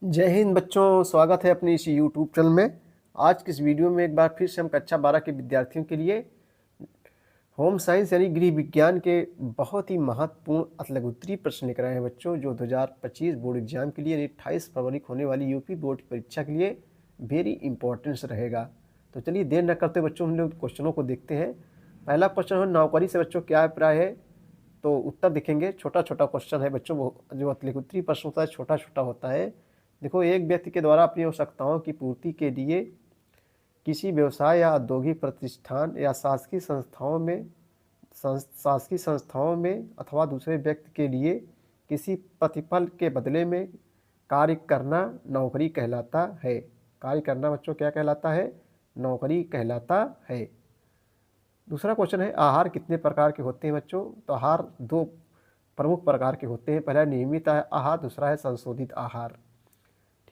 जय हिंद बच्चों, स्वागत है अपनी इस यूट्यूब चैनल में। आज की इस वीडियो में एक बार फिर से हम कक्षा 12 के विद्यार्थियों के लिए होम साइंस यानी गृह विज्ञान के बहुत ही महत्वपूर्ण अतिलघुत्तरीय प्रश्न लेकर आए हैं बच्चों, जो 2025 बोर्ड एग्जाम के लिए यानी 28 फरवरी को होने वाली यूपी बोर्ड की परीक्षा के लिए वेरी इंपॉर्टेंस रहेगा। तो चलिए देर न करते बच्चों हम लोग क्वेश्चनों को देखते हैं। पहला क्वेश्चन है नौकरी से बच्चों क्या अभिप्राय है, तो उत्तर देखेंगे। छोटा छोटा क्वेश्चन है बच्चों, जो अतिलघुत्तरीय प्रश्न होता है छोटा छोटा होता है। देखो, एक व्यक्ति के द्वारा अपनी आवश्यकताओं की पूर्ति के लिए किसी व्यवसाय या औद्योगिक प्रतिष्ठान या शासकीय संस्थाओं में अथवा दूसरे व्यक्ति के लिए किसी प्रतिफल के बदले में कार्य करना नौकरी कहलाता है। कार्य करना बच्चों क्या कहलाता है? नौकरी कहलाता है। दूसरा क्वेश्चन है आहार कितने प्रकार के होते हैं बच्चों? तो आहार दो प्रमुख प्रकार के होते हैं। पहला नियमित आहार, दूसरा है संशोधित आहार।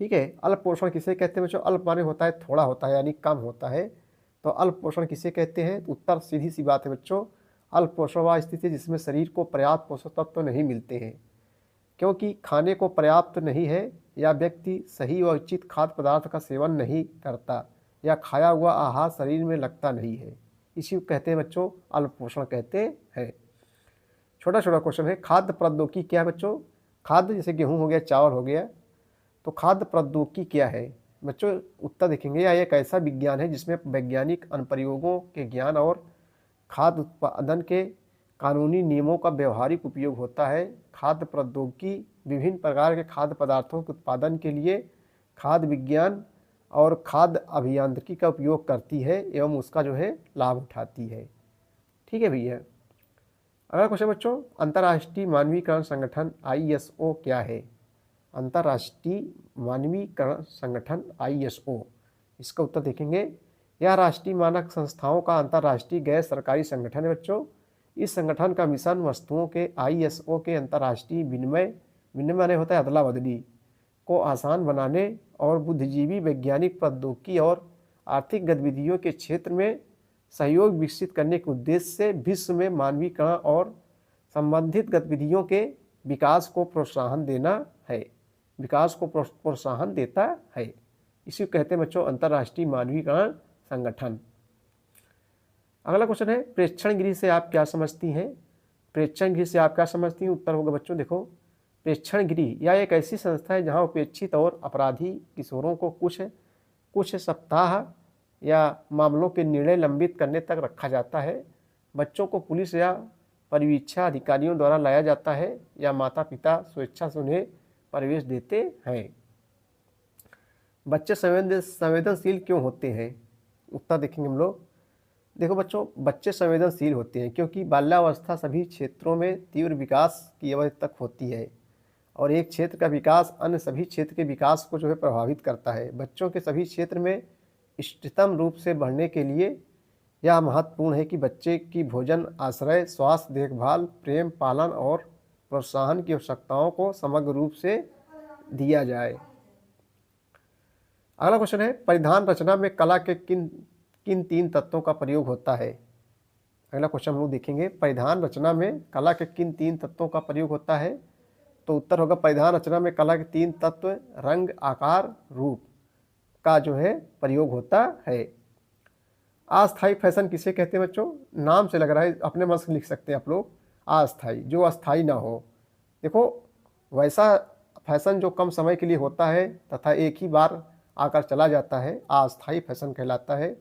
ठीक है। अल्प पोषण किसे कहते हैं बच्चों? अल्प माने होता है थोड़ा होता है, यानी कम होता है। तो अल्प पोषण किसे कहते हैं? उत्तर सीधी सी बात है बच्चों, अल्प पोषण वह स्थिति है जिसमें शरीर को पर्याप्त पोषक तत्व नहीं मिलते हैं क्योंकि खाने को पर्याप्त नहीं है, या व्यक्ति सही व उचित खाद्य पदार्थ का सेवन नहीं करता, या खाया हुआ आहार शरीर में लगता नहीं है। इसी को कहते हैं बच्चों अल्प पोषण कहते हैं। छोटा छोटा क्वेश्चन है खाद्य प्रौद्योगिकी क्या है बच्चों? खाद्य जैसे गेहूँ हो गया, चावल हो गया, तो खाद्य प्रौद्योगिकी क्या है बच्चों? उत्तर देखेंगे। यह एक ऐसा विज्ञान है जिसमें वैज्ञानिक अनुप्रयोगों के ज्ञान और खाद्य उत्पादन के कानूनी नियमों का व्यवहारिक उपयोग होता है। खाद्य प्रौद्योगिकी विभिन्न प्रकार के खाद्य पदार्थों के उत्पादन के लिए खाद्य विज्ञान और खाद्य अभियांत्रिकी का उपयोग करती है एवं उसका जो है लाभ उठाती है। ठीक है भैया। अगला क्वेश्चन बच्चों, अंतर्राष्ट्रीय मानवीकरण संगठन ISO क्या है? अंतर्राष्ट्रीय मानवीकरण संगठन ISO, इसका उत्तर देखेंगे। यह राष्ट्रीय मानक संस्थाओं का अंतर्राष्ट्रीय गैर सरकारी संगठन है बच्चों। इस संगठन का मिशन वस्तुओं के ISO के अंतर्राष्ट्रीय विनिमय होता है अदला बदली को आसान बनाने और बुद्धिजीवी वैज्ञानिक प्रौद्योगिकी और आर्थिक गतिविधियों के क्षेत्र में सहयोग विकसित करने के उद्देश्य से विश्व में मानवीकरण और संबंधित गतिविधियों के विकास को प्रोत्साहन देना है, विकास को प्रोत्साहन देता है। इसी को कहते हैं बच्चों अंतर्राष्ट्रीय मानवीकरण संगठन। अगला क्वेश्चन है प्रेक्षण गृह से आप क्या समझती हैं? प्रेक्षण गृह से आप क्या समझती हैं? उत्तर होगा बच्चों देखो, प्रेक्षण गृह यह एक ऐसी संस्था है जहां उपेक्षित और अपराधी किशोरों को कुछ सप्ताह या मामलों के निर्णय लंबित करने तक रखा जाता है। बच्चों को पुलिस या परिवीक्षा अधिकारियों द्वारा लाया जाता है या माता पिता स्वेच्छा से उन्हें प्रवेश देते हैं। बच्चे संवेदनशील क्यों होते हैं? उत्तर देखेंगे हम लोग। देखो बच्चों, बच्चे संवेदनशील होते हैं क्योंकि बाल्यावस्था सभी क्षेत्रों में तीव्र विकास की अवधि तक होती है और एक क्षेत्र का विकास अन्य सभी क्षेत्र के विकास को जो है प्रभावित करता है। बच्चों के सभी क्षेत्र में इष्टतम रूप से बढ़ने के लिए यह महत्वपूर्ण है कि बच्चे की भोजन, आश्रय, स्वास्थ्य देखभाल, प्रेम, पालन और प्रोत्साहन की आवश्यकताओं को समग्र रूप से दिया जाए। अगला क्वेश्चन है परिधान रचना में कला के किन किन तीन तत्वों का प्रयोग होता है? अगला क्वेश्चन हम लोग देखेंगे, परिधान रचना में कला के किन तीन तत्वों का प्रयोग होता है? तो उत्तर होगा परिधान रचना में कला के तीन तत्व रंग, आकार, रूप का जो है प्रयोग होता है। अस्थायी फैशन किसे कहते हैं बच्चों? नाम से लग रहा है, अपने मन से लिख सकते हैं आप लोग। अस्थायी जो अस्थायी ना हो। देखो, वैसा फैशन जो कम समय के लिए होता है तथा एक ही बार आकर चला जाता है अस्थायी फैशन कहलाता है।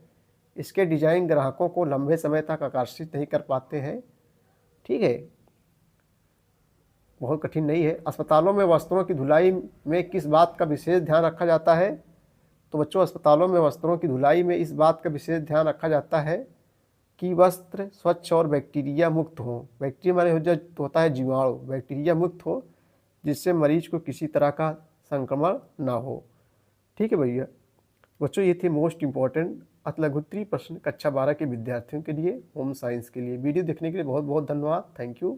इसके डिजाइन ग्राहकों को लंबे समय तक आकर्षित नहीं कर पाते हैं। ठीक है, बहुत कठिन नहीं है। अस्पतालों में वस्त्रों की धुलाई में किस बात का विशेष ध्यान रखा जाता है? तो बच्चों, अस्पतालों में वस्त्रों की धुलाई में इस बात का विशेष ध्यान रखा जाता है कि वस्त्र स्वच्छ और बैक्टीरिया मुक्त हो। बैक्टीरिया माने जो होता है जीवाणु, बैक्टीरिया मुक्त हो, जिससे मरीज को किसी तरह का संक्रमण ना हो। ठीक है भैया। बच्चों, ये थे मोस्ट इम्पॉर्टेंट अतिलघुत्तरीय प्रश्न कक्षा 12 के विद्यार्थियों के लिए, होम साइंस के लिए। वीडियो देखने के लिए बहुत बहुत धन्यवाद। Thank you.